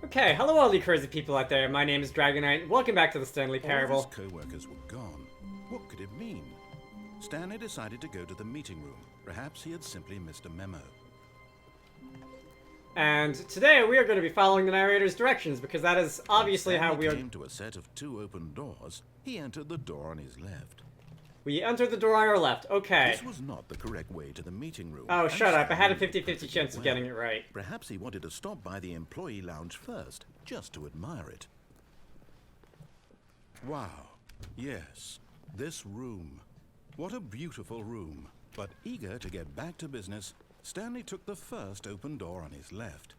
Okay, hello all you crazy people out there. My name is Dragonite. Welcome back to the Stanley All Parable. of his co-workers were gone. What could it mean? Stanley decided to go to the meeting room. Perhaps he had simply missed a memo. And today we are going to be following the narrator's directions because that is obviously how we When Stanley came to a set of two open doors, he entered the door on his left. We entered the door on our left. Okay. This was not the correct way to the meeting room. Oh, shut up. I had a Stanley 50-50 chance of getting it right. Perhaps he wanted to stop by the employee lounge first, just to admire it. Wow. Yes. This room. What a beautiful room. But eager to get back to business, Stanley took the first open door on his left.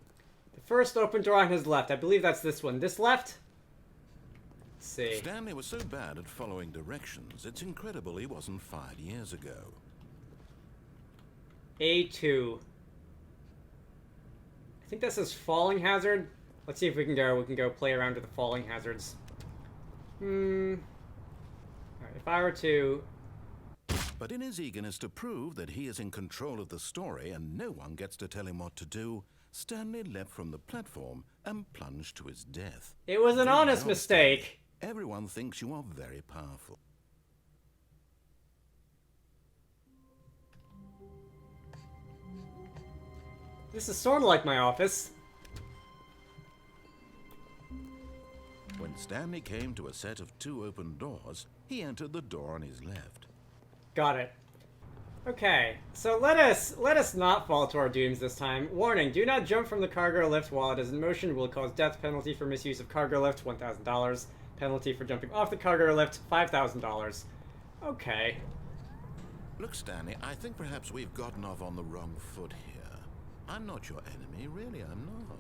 The first open door on his left. I believe that's this one. This left? Let's see. Stanley was so bad at following directions, it's incredible he wasn't fired years ago. A2. I think that says falling hazard. Let's see if we can go play around with the falling hazards. Alright, if I were to... But in his eagerness to prove that he is in control of the story and no one gets to tell him what to do, Stanley leapt from the platform and plunged to his death. It was an Good honest job, mistake. Stanley. Everyone thinks you are very powerful. This is sort of like my office. When Stanley came to a set of two open doors, he entered the door on his left. Got it. Okay, so let us not fall to our dooms this time. Warning, do not jump from the cargo lift while it is in motion. Will cause death. Penalty for misuse of cargo lift, $1,000. Penalty for jumping off the cargo lift, $5,000. Okay. Look, Stanley, I think perhaps we've gotten off on the wrong foot here. I'm not your enemy, really, I'm not.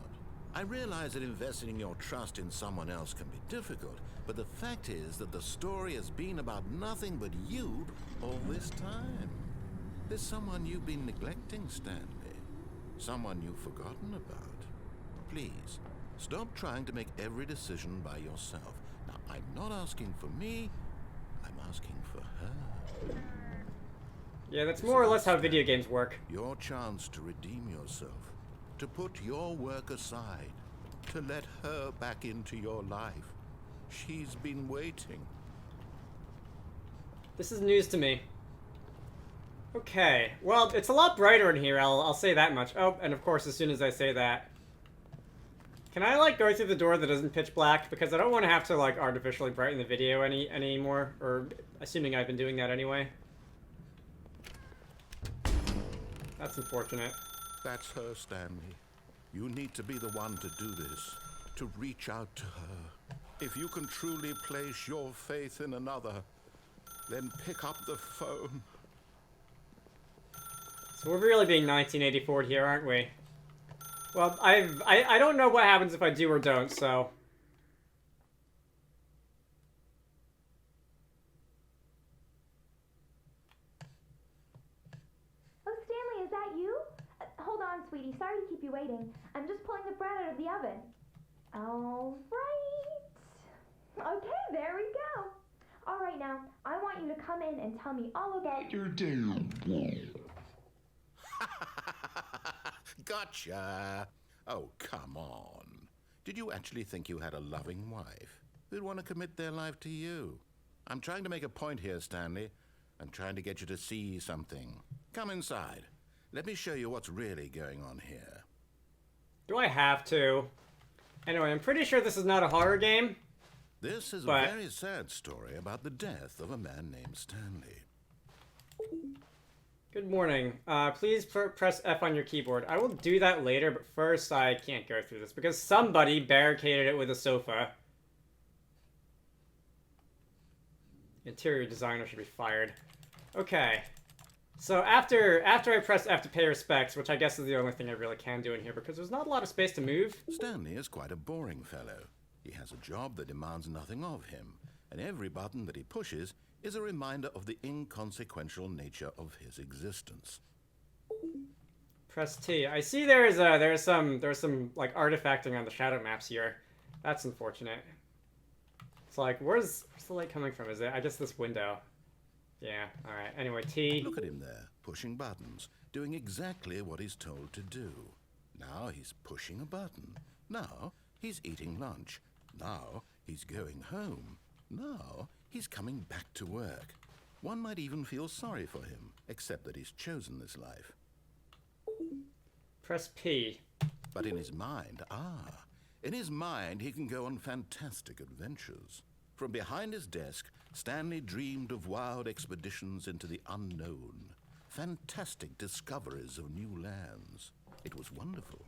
I realize that investing your trust in someone else can be difficult, but the fact is that the story has been about nothing but you all this time. There's someone you've been neglecting, Stanley. Someone you've forgotten about. Please, stop trying to make every decision by yourself. Now, I'm not asking for me, I'm asking for her. Yeah, that's more or less how video games work. Your chance to redeem yourself, to put your work aside, to let her back into your life. She's been waiting. This is news to me. Okay, well, it's a lot brighter in here, I'll say that much. Oh, and of course, as soon as I say that... Can I, like, go through the door that isn't pitch black? Because I don't want to have to, like, artificially brighten the video anymore. Or, assuming I've been doing that anyway. That's unfortunate. That's her, Stanley. You need to be the one to do this, to reach out to her. If you can truly place your faith in another, then pick up the phone. So we're really being 1984 here, aren't we? Well, I don't know what happens if I do or don't, so... Oh, Stanley, is that you? Hold on, sweetie. Sorry to keep you waiting. I'm just pulling the bread out of the oven. All right. Okay, there we go. All right, now, I want you to come in and tell me all about your day. Gotcha! Oh, come on. Did you actually think you had a loving wife who'd want to commit their life to you? I'm trying to make a point here, Stanley. I'm trying to get you to see something. Come inside. Let me show you what's really going on here. Do I have to? Anyway, I'm pretty sure this is not a horror game. This is a very sad story about the death of a man named Stanley. Good morning. Please press F on your keyboard. I will do that later, but first I can't go through this because somebody barricaded it with a sofa. Interior designer should be fired. Okay. So after I press F to pay respects, which I guess is the only thing I really can do in here because there's not a lot of space to move. Stanley is quite a boring fellow. He has a job that demands nothing of him, and every button that he pushes is a reminder of the inconsequential nature of his existence. Press T. I see there's some like artifacting on the shadow maps here. That's unfortunate. It's like where's the light coming from? Is it? I guess this window. Yeah. All right. Anyway, T. Look at him there, pushing buttons, doing exactly what he's told to do. Now he's pushing a button. Now He's eating lunch. Now he's going home. Now he's coming back to work. One might even feel sorry for him, except that he's chosen this life. Press P. But in his mind, in his mind he can go on fantastic adventures. From behind his desk, Stanley dreamed of wild expeditions into the unknown, fantastic discoveries of new lands. It was wonderful,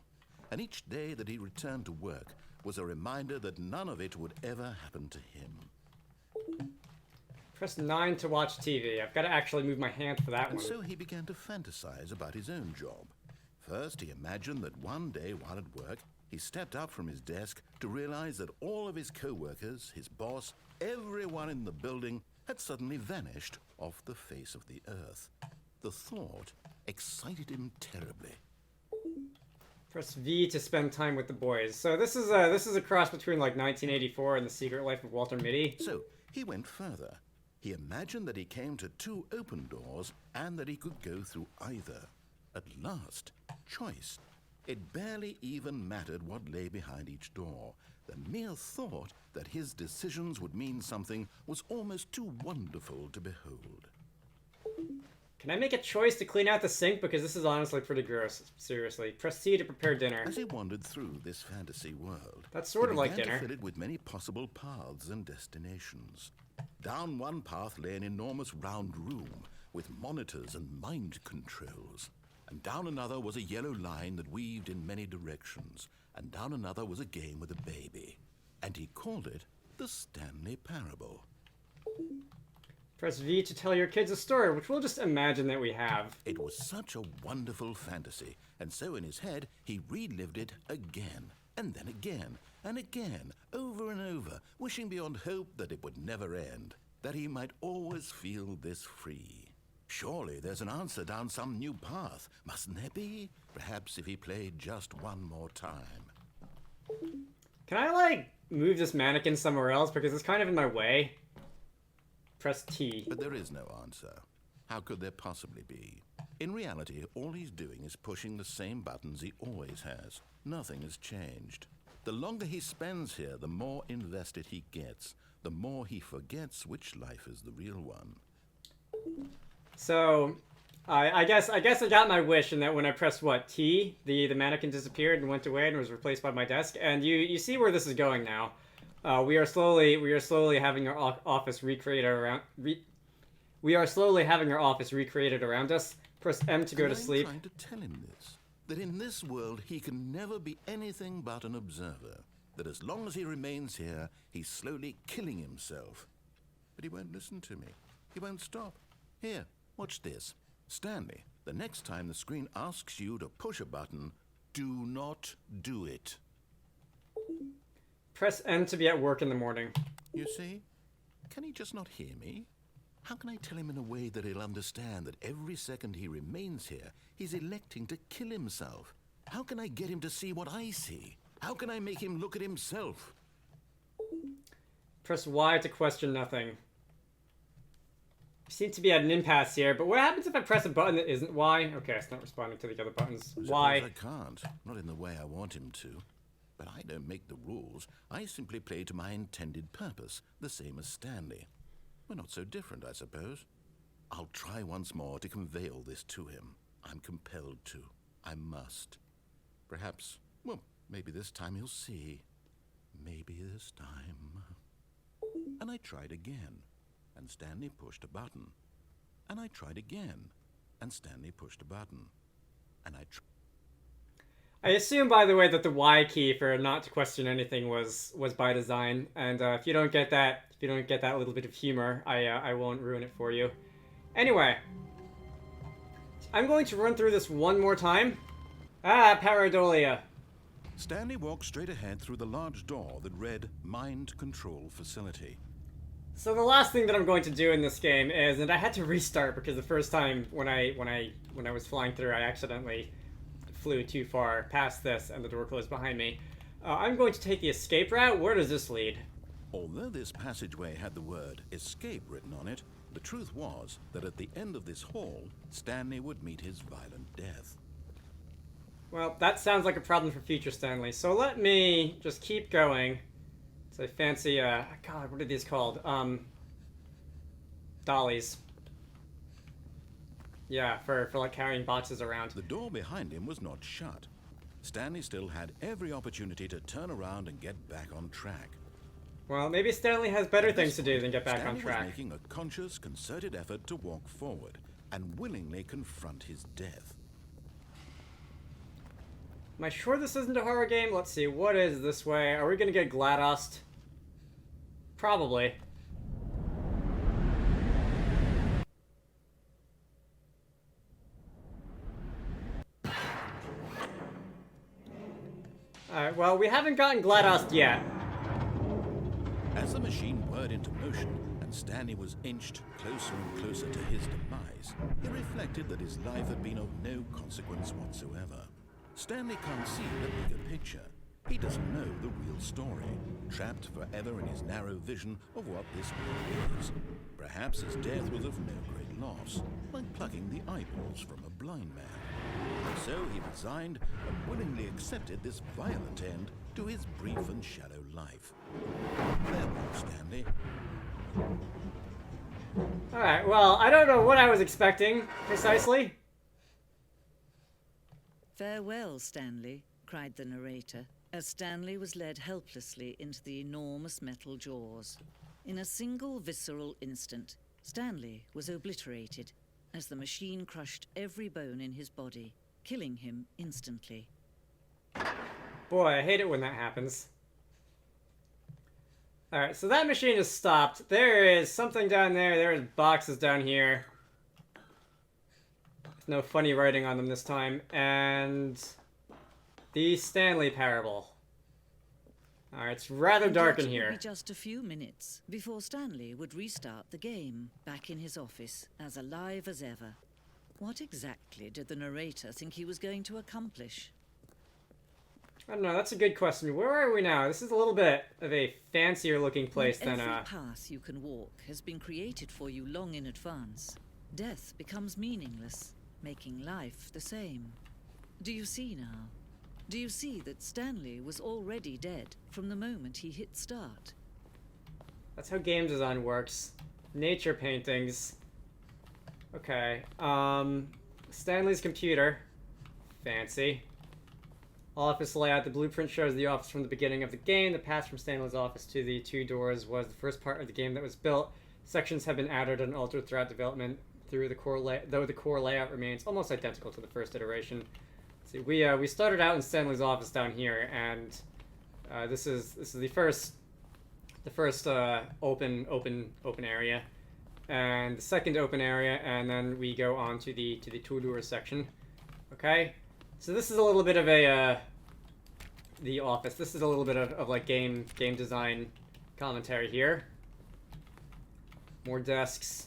and each day that he returned to work was a reminder that none of it would ever happen to him. Press 9 to watch TV. I've got to actually move my hand for that And one. so he began to fantasize about his own job. First, he imagined that one day while at work, he stepped up from his desk to realize that all of his co-workers, his boss, everyone in the building had suddenly vanished off the face of the earth. The thought excited him terribly. Press V to spend time with the boys. So this is a cross between like 1984 and The Secret Life of Walter Mitty. So he went further. He imagined that he came to two open doors and that he could go through either. At last, choice. It barely even mattered what lay behind each door. The mere thought that his decisions would mean something was almost too wonderful to behold. Can I make a choice to clean out the sink? Because this is honestly pretty gross. Seriously. Press C to prepare dinner. As he wandered through this fantasy world, That's sort of like he began dinner. to fill it with many possible paths and destinations. Down one path lay an enormous round room with monitors and mind controls. And down another was a yellow line that weaved in many directions. And down another was a game with a baby. And he called it the Stanley Parable. Press V to tell your kids a story, which we'll just imagine that we have. It was such a wonderful fantasy, and so in his head he relived it again, and then again, and again, over and over, wishing beyond hope that it would never end, that he might always feel this free. Surely there's an answer down some new path, mustn't there be? Perhaps if he played just one more time. Can I, like, move this mannequin somewhere else? Because it's kind of in my way. Press T. But there is no answer. How could there possibly be? In reality, all he's doing is pushing the same buttons he always has. Nothing has changed. The longer he spends here, the more invested he gets, the more he forgets which life is the real one. So, I guess I got my wish in that when I pressed what, T, the mannequin disappeared and went away and was replaced by my desk. And you see where this is going now. We are slowly having our office recreated around. We are slowly having our office recreated around us. Press M to go to sleep. I'm trying to tell him this, that in this world he can never be anything but an observer. That as long as he remains here, he's slowly killing himself. But he won't listen to me. He won't stop. Here, watch this. Stanley, the next time the screen asks you to push a button, do not do it. Press N to be at work in the morning. You see? Can he just not hear me? How can I tell him in a way that he'll understand that every second he remains here, he's electing to kill himself? How can I get him to see what I see? How can I make him look at himself? Press Y to question nothing. We seem to be at an impasse here, but what happens if I press a button that isn't Y? Okay, it's not responding to the other buttons. Y. I can't. Not in the way I want him to. But I don't make the rules. I simply play to my intended purpose, the same as Stanley. We're not so different, I suppose. I'll try once more to convey all this to him. I'm compelled to. I must. Perhaps, well, maybe this time he'll see. Maybe this time. And I tried again, and Stanley pushed a button. And I tried again, and Stanley pushed a button. And I assume, by the way, that the Y key for not to question anything was by design. And if you don't get that, little bit of humor, I won't ruin it for you. Anyway, I'm going to run through this one more time. Pareidolia. Stanley walked straight ahead through the large door that read Mind Control Facility. So the last thing that I'm going to do in this game is, and I had to restart because the first time when I was flying through, I accidentally flew too far past this and the door closed behind me. I'm going to take the escape route. Where does this lead? Although this passageway had the word escape written on it, the truth was that at the end of this hall, Stanley would meet his violent death. Well, that sounds like a problem for future Stanley. So let me just keep going. It's a fancy, God, what are these called? Dollies. Yeah, for like carrying boxes around. The door behind him was not shut. Stanley still had every opportunity to turn around and get back on track. Well, maybe Stanley has better things to do than get back on Stanley track. was making a conscious, concerted effort to walk forward and willingly confront his death. Am I sure this isn't a horror game? Let's see, what is this way? Are we gonna get GLaDOS'd? Probably. Alright, well, we haven't gotten GLaDOS'd yet. As the machine whirred into motion and Stanley was inched closer and closer to his demise, he reflected that his life had been of no consequence whatsoever. Stanley can't see the bigger picture. He doesn't know the real story, trapped forever in his narrow vision of what this world is. Perhaps his death was of no great loss, like plucking the eyeballs from a blind man. And so he resigned and willingly accepted this violent end to his brief and shallow life. Farewell, Stanley. Alright, well, I don't know what I was expecting, precisely. "Farewell, Stanley," cried the narrator, as Stanley was led helplessly into the enormous metal jaws. In a single visceral instant, Stanley was obliterated as the machine crushed every bone in his body, killing him instantly. Boy, I hate it when that happens. Alright, so that machine is stopped. There is something down there. There's boxes down here. There's no funny writing on them this time. And the Stanley parable. Alright, it's rather dark in It would here. be just a few minutes before Stanley would restart the game, back in his office, as alive as ever. What exactly did the narrator think he was going to accomplish? I don't know, that's a good question. Where are we now? This is a little bit of a fancier looking place When than, every path you can walk has been created for you long in advance, death becomes meaningless, making life the same. Do you see now? Do you see that Stanley was already dead from the moment he hit start? That's how game design works. Nature paintings. Okay, Stanley's computer. Fancy. Office layout. The blueprint shows the office from the beginning of the game. The path from Stanley's office to the two doors was the first part of the game that was built. Sections have been added and altered throughout development though the core layout remains almost identical to the first iteration. See, we started out in Stanley's office down here, and this is the first open area, and the second open area, and then we go on to the two-door section. Okay, so this is a little bit of a the office. This is a little bit of like game design commentary here. More desks.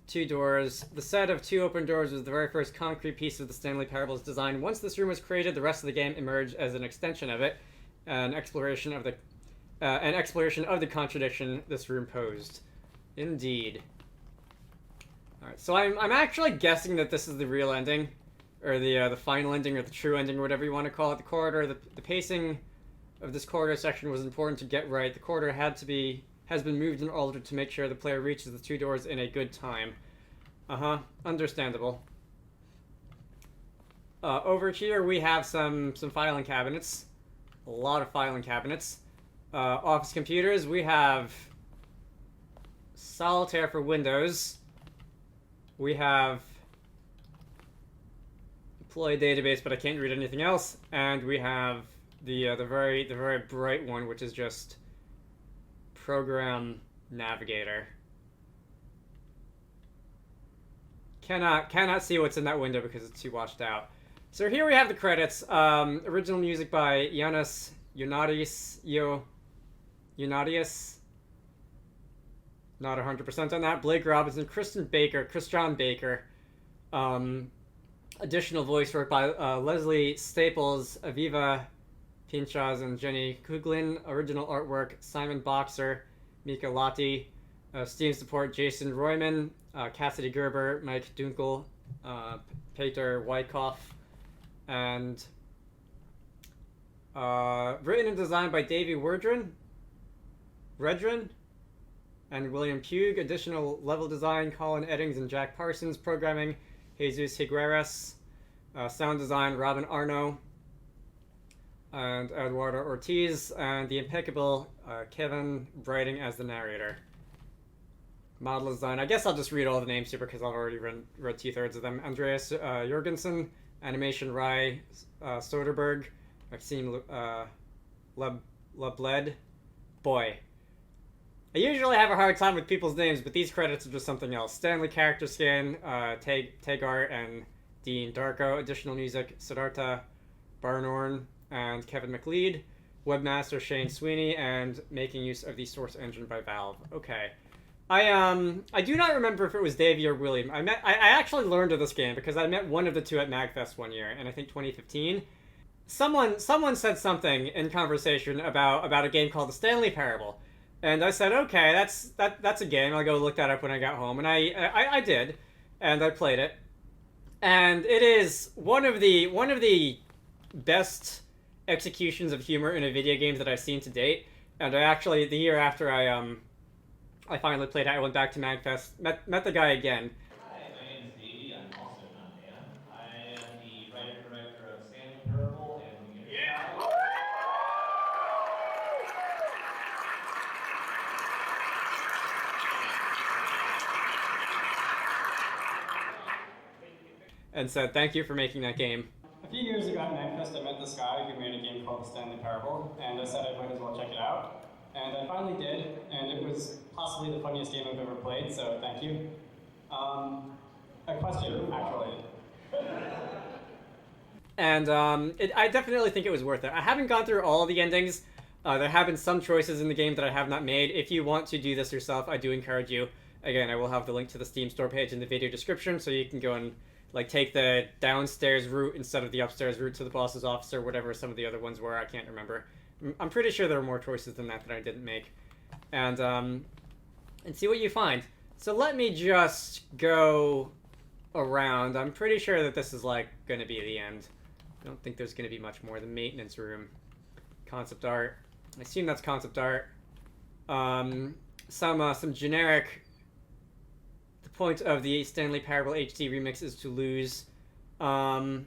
Two doors. The set of two open doors was the very first concrete piece of the Stanley Parable's design. Once this room was created, the rest of the game emerged as an extension of it, an exploration of the contradiction this room posed. Indeed. All right, so I'm actually guessing that this is the real ending, or the final ending, or the true ending, or whatever you want to call it. The corridor, the pacing of this corridor section was important to get right. The corridor has been moved and altered to make sure the player reaches the two doors in a good time. Understandable. Over here we have some filing cabinets. A lot of filing cabinets. Office computers. We have Solitaire for Windows. We have employee database, but I can't read anything else. And we have the very bright one, which is just Program Navigator. Cannot see what's in that window because it's too washed out. So here we have the credits. Original music by Yannis Unadius. Not 100% on that. Blake Robinson, Christian Baker. Additional voice work by Leslie Staples, Aviva Pinchas, and Jenny Kuglin. Original artwork, Simon Boxer, Mika Lottie. Steam support, Jason Royman, Cassidy Gerber, Mike Dunkel, Peter Wyckoff. And written and designed by Davey Redren, and William Pugh. Additional level design, Colin Eddings and Jack Parsons. Programming, Jesus Higueras. Sound design, Robin Arno and Eduardo Ortiz. And the impeccable Kevin Brighting as the narrator. Model design, I guess I'll just read all the names here because I've already read 2/3 of them. Andreas Jorgensen. Animation, Rai Soderbergh. Maxime Lebled. Boy. I usually have a hard time with people's names, but these credits are just something else. Stanley character skin, Tagar and Dean Darko. Additional music, Siddhartha Barnorn and Kevin McLeod. Webmaster Shane Sweeney, and making use of the source engine by Valve. Okay. I do not remember if it was Davey or William. I actually learned of this game because I met one of the two at MagFest one year, and I think 2015. Someone said something in conversation about a game called the Stanley Parable. And I said, okay, that's a game. I'll go look that up when I got home. And I did, and I played it. And it is one of the best executions of humor in a video game that I've seen to date. And I actually, the year after I finally played it, I went back to MagFest, met the guy again. Hi, my name is Davey. I'm also not Dan. I am the writer-director of Stanley Parable and the And said, thank you for making that game. A few years ago at MagFest, I met this guy who made a game called the Stanley Parable, and I said I might as well check it out. And I finally did, and it was possibly the funniest game I've ever played, so thank you. A question, actually. And I definitely think it was worth it. I haven't gone through all of the endings. There have been some choices in the game that I have not made. If you want to do this yourself, I do encourage you. Again, I will have the link to the Steam store page in the video description, so you can go and take the downstairs route instead of the upstairs route to the boss's office or whatever some of the other ones were. I can't remember. I'm pretty sure there are more choices than that I didn't make. And see what you find. So let me just go around. I'm pretty sure that this is going to be the end. I don't think there's going to be much more. The maintenance room. Concept art. I assume that's concept art. Some generic... The point of the Stanley Parable HD remix is to lose. Was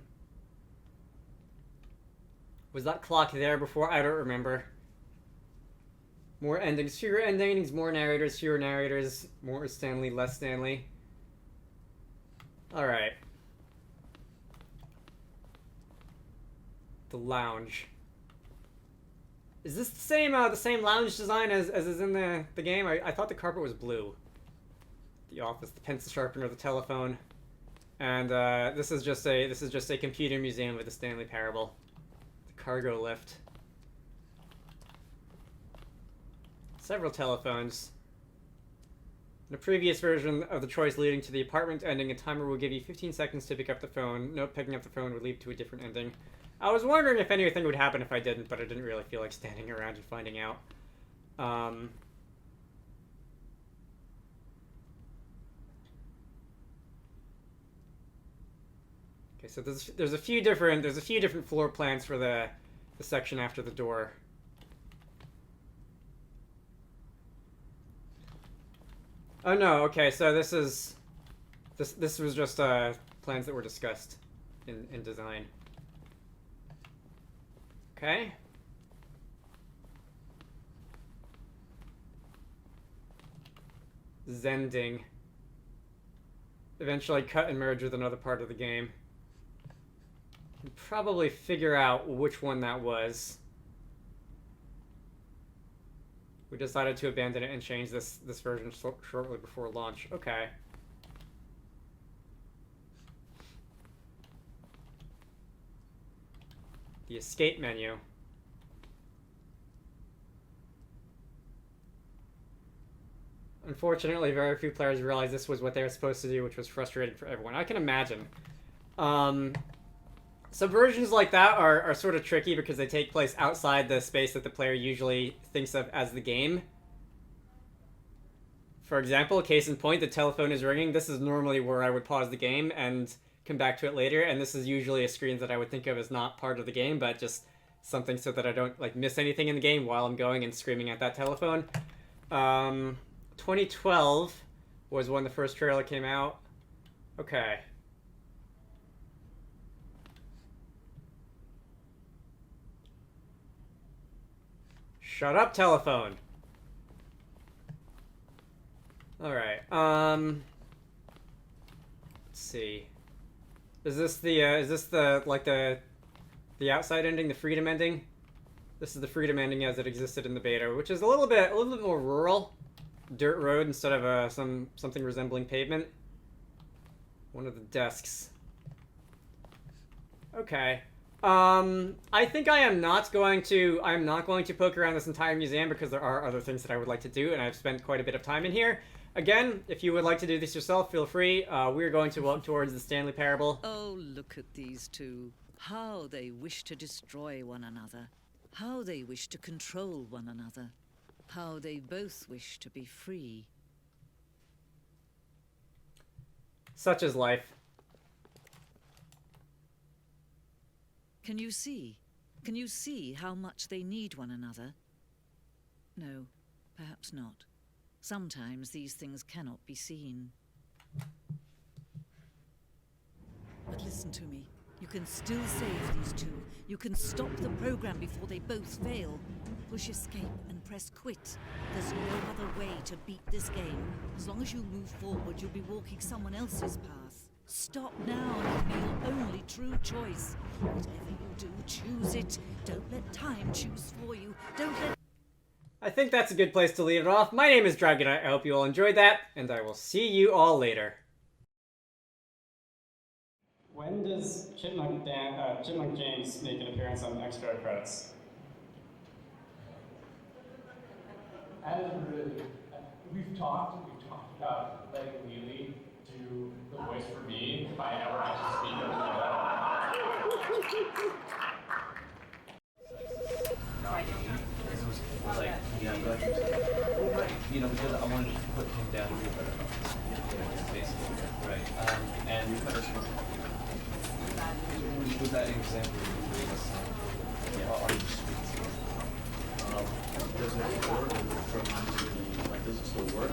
that clock there before? I don't remember. More endings, fewer endings, more narrators, fewer narrators, more Stanley, less Stanley. Alright. The lounge. Is this the same lounge design as is in the game? I thought the carpet was blue. The office, the pencil sharpener, the telephone. And this is just a computer museum with the Stanley Parable. Cargo lift. Several telephones. In a previous version of the choice leading to the apartment ending, a timer will give you 15 seconds to pick up the phone. Note, picking up the phone would lead to a different ending. I was wondering if anything would happen if I didn't, but I didn't really feel like standing around and finding out. Okay, so there's a few different floor plans for the section after the door. Oh no, okay, so this was just plans that were discussed in design. Okay. Zending. Eventually cut and merge with another part of the game. Can probably figure out which one that was. We decided to abandon it and change this version shortly before launch. Okay. The escape menu. Unfortunately, very few players realized this was what they were supposed to do, which was frustrating for everyone. I can imagine. Subversions like that are sort of tricky because they take place outside the space that the player usually thinks of as the game. For example, case in point, the telephone is ringing. This is normally where I would pause the game and come back to it later, and this is usually a screen that I would think of as not part of the game, but just something so that I don't like miss anything in the game while I'm going and screaming at that telephone. 2012 was when the first trailer came out. Okay. Shut up, telephone. All right. Let's see. Is this the like the outside ending, the freedom ending? This is the freedom ending as it existed in the beta, which is a little bit more rural, dirt road instead of something resembling pavement. One of the desks. Okay. I think I'm not going to poke around this entire museum because there are other things that I would like to do, and I've spent quite a bit of time in here. Again, if you would like to do this yourself, feel free. We're going to walk towards the Stanley Parable. Oh, look at these two. How they wish to destroy one another. How they wish to control one another. How they both wish to be free. Such is life. Can you see? Can you see how much they need one another? No, perhaps not. Sometimes these things cannot be seen. But listen to me. You can still save these two. You can stop the program before they both fail. Push escape and press quit. There's no other way to beat this game. As long as you move forward, you'll be walking someone else's path. Stop now and it'll be your only true choice. Whatever you do, choose it. Don't let time choose for you. Don't let... I think that's a good place to leave it off. My name is Dragonite. I hope you all enjoyed that, and I will see you all later. When does Chipmunk James make an appearance on extra credits? We've talked about letting Lily do the voice for me if I ever actually speak of Like, yeah, but, you know, because I wanted to put him down here, basically, right? And with that example, on the streets, does it work from the, like, does it still work?